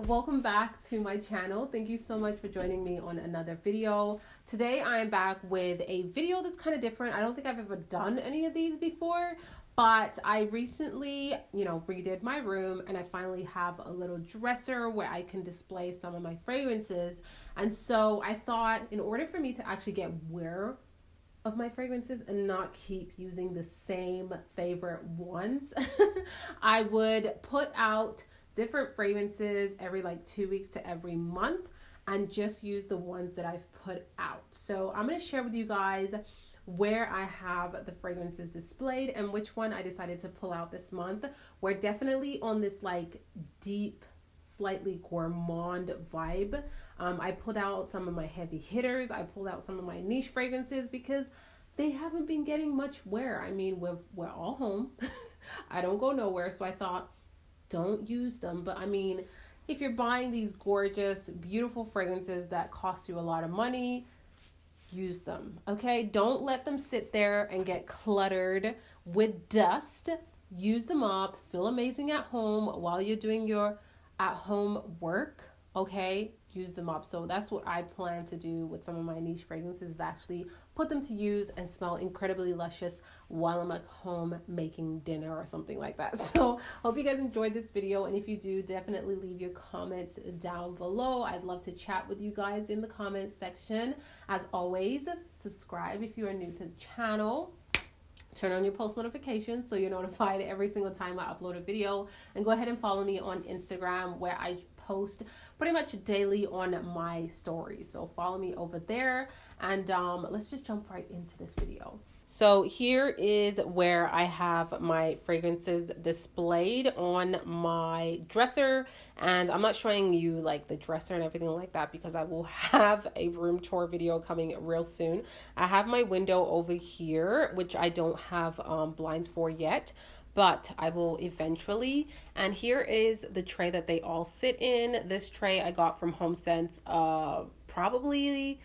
welcome back to my channel. Thank you so much for joining me on another video. Today I am back with a video that's kind of different. I don't think I've ever done any of these before, but I recently, redid my room and I finally have a little dresser where I can display some of my fragrances. And so I thought in order for me to actually get wear of my fragrances and not keep using the same favorite ones, I would put out different fragrances every like 2 weeks to every month and just use the ones that I've put out. So I'm going to share with you guys where I have the fragrances displayed and which one I decided to pull out this month. We're definitely on this like deep, slightly gourmand vibe. I pulled out some of my heavy hitters. I pulled out some of my niche fragrances because they haven't been getting much wear. I mean, we're all home. I don't go nowhere, so I thought, don't use them. But I mean, if you're buying these gorgeous, beautiful fragrances that cost you a lot of money, use them, okay? Don't let them sit there and get cluttered with dust. Use them up. Feel amazing at home while you're doing your at-home work, okay? Use them up. So that's what I plan to do with some of my niche fragrances, is actually put them to use and smell incredibly luscious while I'm at home making dinner or something like that. So hope you guys enjoyed this video, and if you do, definitely leave your comments down below. I'd love to chat with you guys in the comments section. As always, subscribe if you are new to the channel. Turn on your post notifications so you're notified every single time I upload a video, and go ahead and follow me on Instagram where I post pretty much daily on my stories. So follow me over there, and let's just jump right into this video. So here is where I have my fragrances displayed on my dresser, and I'm not showing you like the dresser and everything like that because I will have a room tour video coming real soon. I have my window over here, which I don't have blinds for yet, but I will eventually. And here is the tray that they all sit in. This tray I got from HomeSense probably,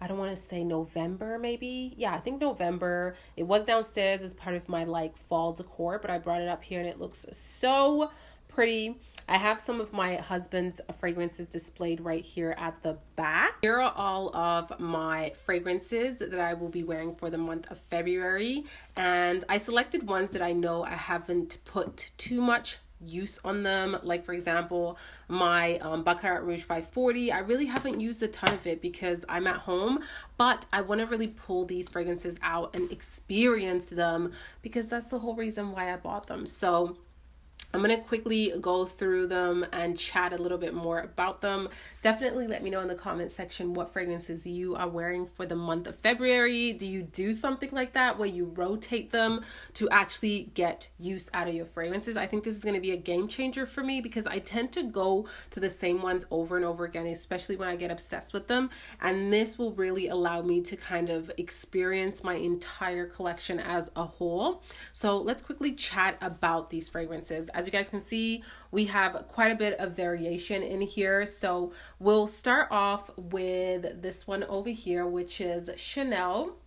I don't want to say November, maybe. Yeah, I think November. It was downstairs as part of my like fall decor, but I brought it up here and it looks so pretty. I have some of my husband's fragrances displayed right here at the back. Here are all of my fragrances that I will be wearing for the month of February. And I selected ones that I know I haven't put too much use on them. Like for example, my BACCARAT ROUGE 540. I really haven't used a ton of it because I'm at home, but I want to really pull these fragrances out and experience them because that's the whole reason why I bought them. So I'm going to quickly go through them and chat a little bit more about them. Definitely let me know in the comment section what fragrances you are wearing for the month of February. Do you do something like that where you rotate them to actually get use out of your fragrances? I think this is going to be a game changer for me because I tend to go to the same ones over and over again, especially when I get obsessed with them. And this will really allow me to kind of experience my entire collection as a whole. So let's quickly chat about these fragrances. As you guys can see, we have quite a bit of variation in here. So we'll start off with this one over here, which is Chanel.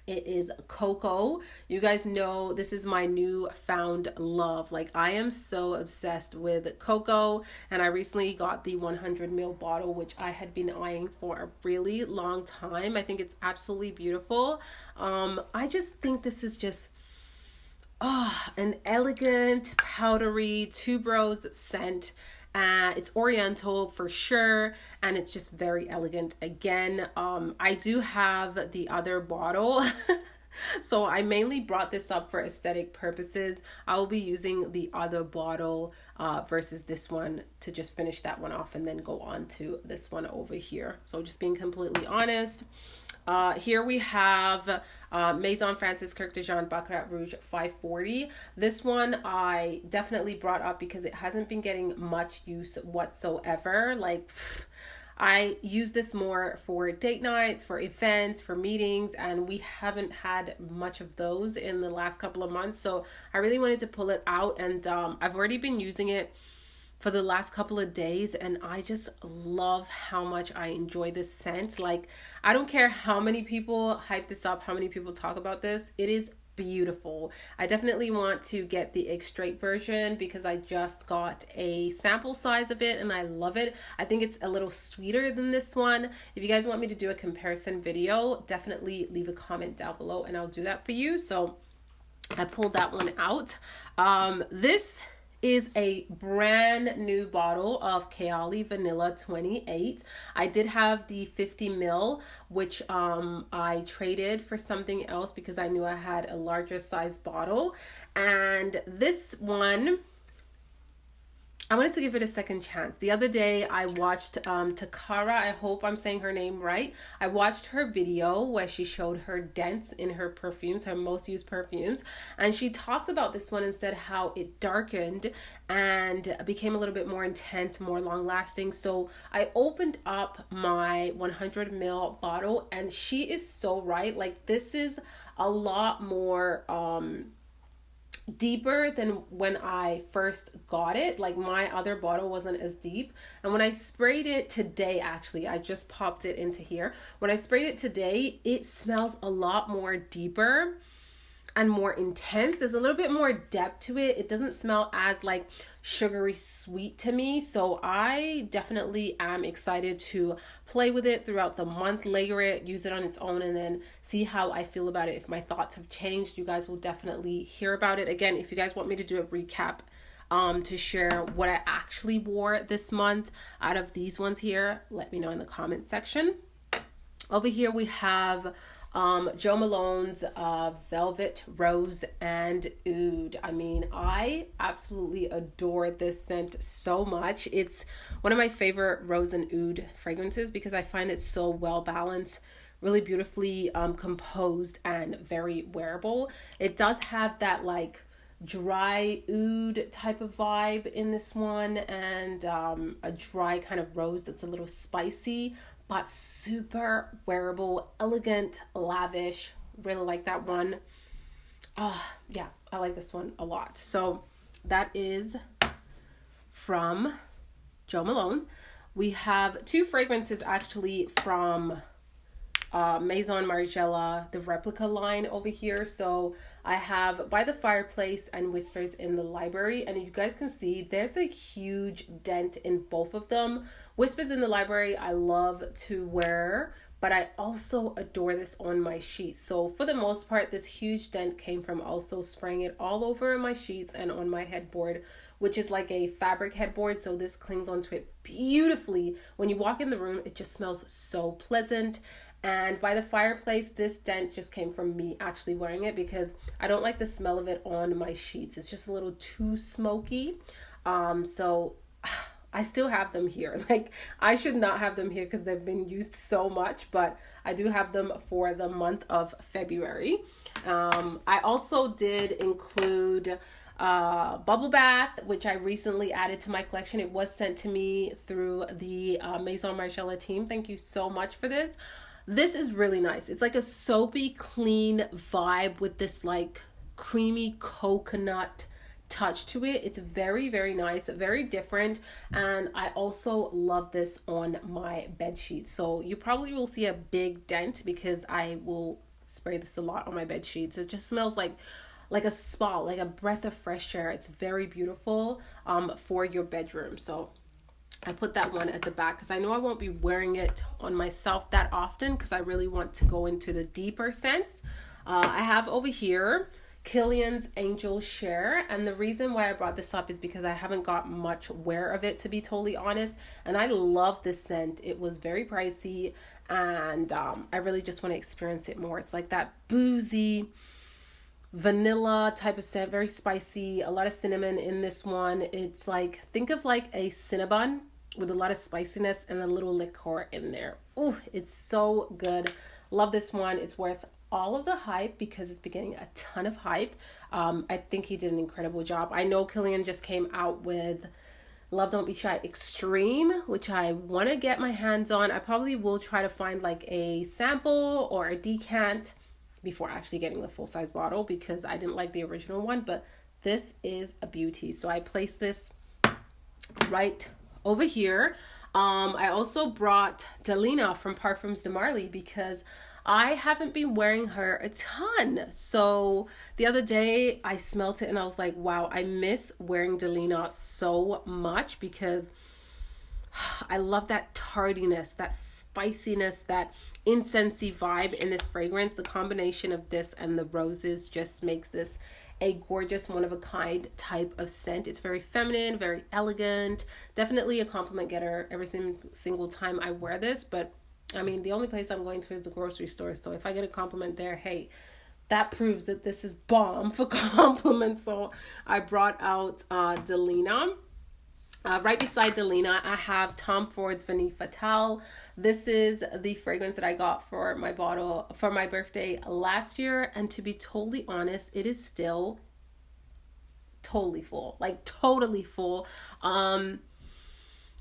It is COCO. You guys know this is my new found love. Like, I am so obsessed with COCO, and I recently got the 100 ml bottle, which I had been eyeing for a really long time. I think it's absolutely beautiful. I just think this is just an elegant, powdery, tuberose scent. It's oriental for sure, and it's just very elegant. Again, I do have the other bottle. So I mainly brought this up for aesthetic purposes. I will be using the other bottle versus this one to just finish that one off and then go on to this one over here. So just being completely honest. Here we have MAISON KURKDJIAN BACCARAT ROUGE 540. This one I definitely brought up because it hasn't been getting much use whatsoever. Like, I use this more for date nights, for events, for meetings, and we haven't had much of those in the last couple of months. So I really wanted to pull it out, and I've already been using it for the last couple of days, and I just love how much I enjoy this scent. Like, I don't care how many people hype this up, how many people talk about this. It is beautiful. I definitely want to get the extrait version because I just got a sample size of it and I love it. I think it's a little sweeter than this one. If you guys want me to do a comparison video, definitely leave a comment down below and I'll do that for you. So I pulled that one out. This is a brand new bottle of KAYALI Vanilla 28. I did have the 50 ml, which I traded for something else because I knew I had a larger size bottle. And this one, I wanted to give it a second chance. The other day I watched Takara, I hope I'm saying her name right. I watched her video where she showed her dents in her perfumes, her most used perfumes. And she talked about this one and said how it darkened and became a little bit more intense, more long lasting. So I opened up my 100 ml bottle and she is so right. Like this is a lot more deeper than when I first got it. Like my other bottle wasn't as deep, and when I sprayed it today, actually I just popped it into here, when I sprayed it today, it smells a lot more deeper and more intense. There's a little bit more depth to it. It doesn't smell as like sugary sweet to me. So I definitely am excited to play with it throughout the month, layer it, use it on its own, and then see how I feel about it. If my thoughts have changed, you guys will definitely hear about it. Again, if you guys want me to do a recap to share what I actually wore this month out of these ones here, let me know in the comment section. Over here we have Jo Malone's Velvet, Rose, and Oud. I mean, I absolutely adore this scent so much. It's one of my favorite Rose and Oud fragrances because I find it so well balanced, really beautifully composed, and very wearable. It does have that like dry oud type of vibe in this one, and a dry kind of rose that's a little spicy but super wearable, elegant, lavish. Really like that one. Oh yeah, I like this one a lot. So that is from Jo Malone. We have two fragrances actually from MAISON Margiela, the Replica line over here. So I have By the Fireplace and Whispers in the Library, and you guys can see there's a huge dent in both of them. Whispers in the Library I love to wear, but I also adore this on my sheets. So for the most part, this huge dent came from also spraying it all over my sheets and on my headboard, which is like a fabric headboard, so this clings onto it beautifully. When you walk in the room, it just smells so pleasant. And By the Fireplace, this dent just came from me actually wearing it because I don't like the smell of it on my sheets. It's just a little too smoky. So I still have them here. Like, I should not have them here because they've been used so much, but I do have them for the month of February. I also did include Bubble Bath, which I recently added to my collection. It was sent to me through the MAISON Margiela team. Thank you so much for this. This is really nice. It's like a soapy, clean vibe with this like creamy coconut touch to it. It's very, very nice, very different, and I also love this on my bed sheets. So you probably will see a big dent because I will spray this a lot on my bed sheets. It just smells like a spa, like a breath of fresh air. It's very beautiful for your bedroom. So I put that one at the back because I know I won't be wearing it on myself that often because I really want to go into the deeper scents. I have over here KILIAN's Angel Share, and the reason why I brought this up is because I haven't got much wear of it, to be totally honest, and I love this scent. It was very pricey, and I really just want to experience it more. It's like that boozy vanilla type of scent, very spicy, a lot of cinnamon in this one. It's like, think of like a Cinnabon with a lot of spiciness and a little liqueur in there. Oh, it's so good. Love this one. It's worth all of the hype because it's been getting a ton of hype. I think he did an incredible job. I know KILIAN just came out with Love Don't Be Shy Extreme, which I want to get my hands on. I probably will try to find like a sample or a decant before actually getting the full-size bottle because I didn't like the original one, but this is a beauty. So I placed this right over here. I also brought DELINA from Parfums de Marly because I haven't been wearing her a ton. So the other day I smelt it and I was like, wow, I miss wearing DELINA so much because I love that tardiness, that spiciness, that incensey vibe in this fragrance. The combination of this and the roses just makes this a gorgeous, one-of-a-kind type of scent. It's very feminine, very elegant, definitely a compliment getter every single time I wear this. But I mean, the only place I'm going to is the grocery store, so if I get a compliment there, hey, that proves that this is bomb for compliments. So I brought out DELINA. Right beside DELINA, I have Tom Ford's Vanille Fatale. This is the fragrance that I got for my birthday last year, and to be totally honest, it is still totally full, like totally full.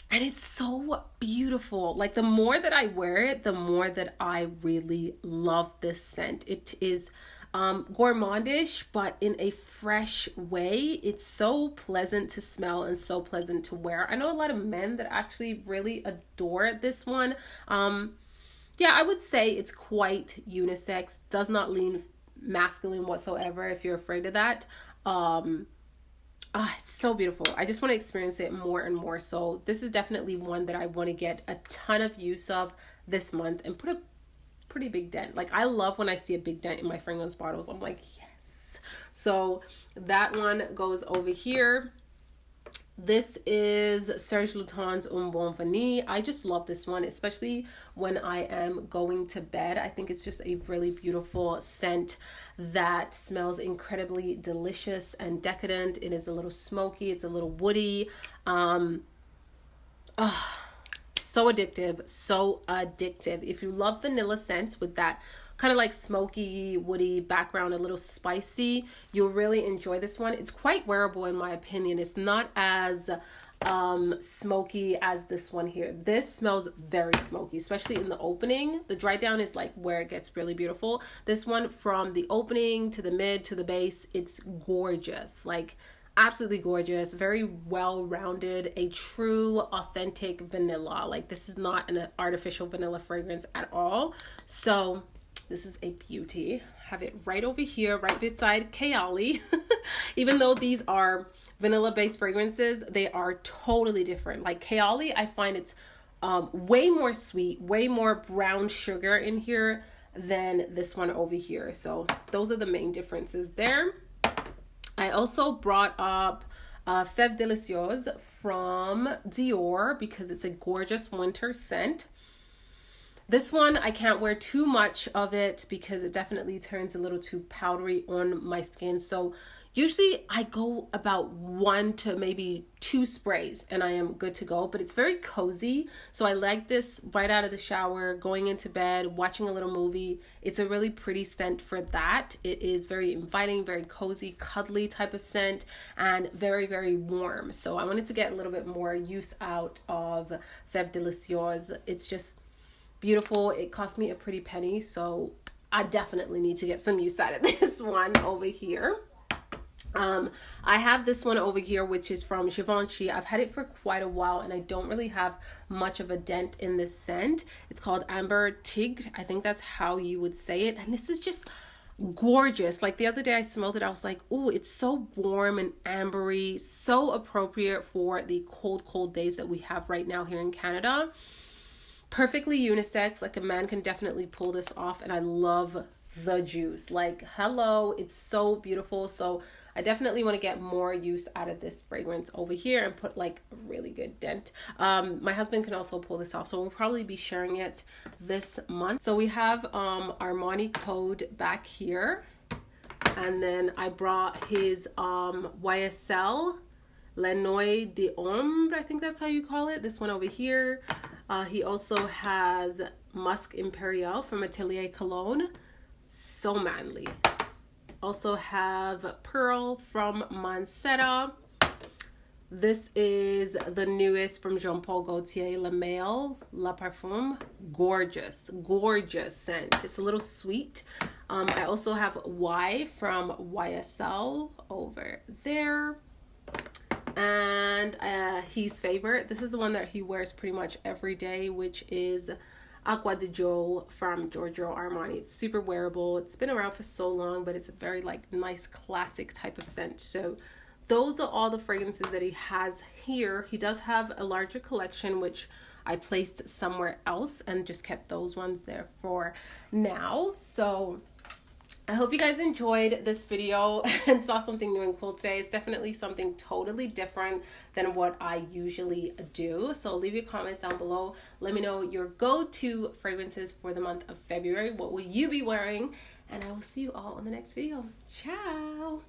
And it's so beautiful. Like, the more that I wear it, the more that I really love this scent. It is gourmandish, but in a fresh way. It's so pleasant to smell and so pleasant to wear. I know a lot of men that actually really adore this one. Yeah, I would say it's quite unisex, does not lean masculine whatsoever if you're afraid of that. It's so beautiful. I just want to experience it more and more. So this is definitely one that I want to get a ton of use of this month and put a pretty big dent. Like, I love when I see a big dent in my fragrance bottles. I'm like, yes. So that one goes over here. This is Serge Luten's Un Bon Vanille. I just love this one, especially when I am going to bed. I think it's just a really beautiful scent that smells incredibly delicious and decadent. It is a little smoky. It's a little woody. So addictive, so addictive. If you love vanilla scents with that kind of like smoky, woody background, a little spicy, you'll really enjoy this one. It's quite wearable in my opinion. It's not as smoky as this one here. This smells very smoky, especially in the opening. The dry down is like where it gets really beautiful. This one, from the opening to the mid to the base, it's gorgeous. Like, absolutely gorgeous, very well-rounded, a true authentic vanilla. Like, this is not an artificial vanilla fragrance at all. So this is a beauty. Have it right over here, right beside KAYALI. Even though these are vanilla based fragrances, they are totally different. Like, KAYALI, I find it's way more sweet, way more brown sugar in here than this one over here. So those are the main differences there. I also brought up FEVE Delicieuse from Dior because it's a gorgeous winter scent. This one, I can't wear too much of it because it definitely turns a little too powdery on my skin. So usually I go about 1 to maybe 2 sprays and I am good to go, but it's very cozy. So I like this right out of the shower, going into bed, watching a little movie. It's a really pretty scent for that. It is very inviting, very cozy, cuddly type of scent, and very, very warm. So I wanted to get a little bit more use out of FEVE Delicieuse. It's just beautiful. It cost me a pretty penny, so I definitely need to get some use out of this one over here. I have this one over here, which is from Givenchy. I've had it for quite a while and I don't really have much of a dent in this scent. It's called AMBRE TIGRE. I think that's how you would say it. And this is just gorgeous. Like, the other day I smelled it, I was like, oh, it's so warm and ambery, so appropriate for the cold days that we have right now here in Canada. Perfectly unisex. Like, a man can definitely pull this off, and I love the juice. Like, hello, it's so beautiful. So I definitely want to get more use out of this fragrance over here and put like a really good dent. My husband can also pull this off, so we'll probably be sharing it this month. So we have Armani code back here, and then I brought his YSL La Nuit d'Ombre, I think that's how you call it, this one over here. He also has Musk Imperial from Atelier Cologne, so manly. Also have Pearl from Mansetta. This is the newest from Jean Paul Gaultier, La Male, La Parfum. Gorgeous, gorgeous scent. It's a little sweet. I also have Y from YSL over there. And his favorite, this is the one that he wears pretty much every day, which is Acqua di Gio from Giorgio Armani. It's super wearable. It's been around for so long, but it's a very like nice classic type of scent. So those are all the fragrances that he has here. He does have a larger collection, which I placed somewhere else and just kept those ones there for now. So I hope you guys enjoyed this video and saw something new and cool today. It's definitely something totally different than what I usually do. So leave your comments down below. Let me know your go-to fragrances for the month of February. What will you be wearing? And I will see you all in the next video. Ciao!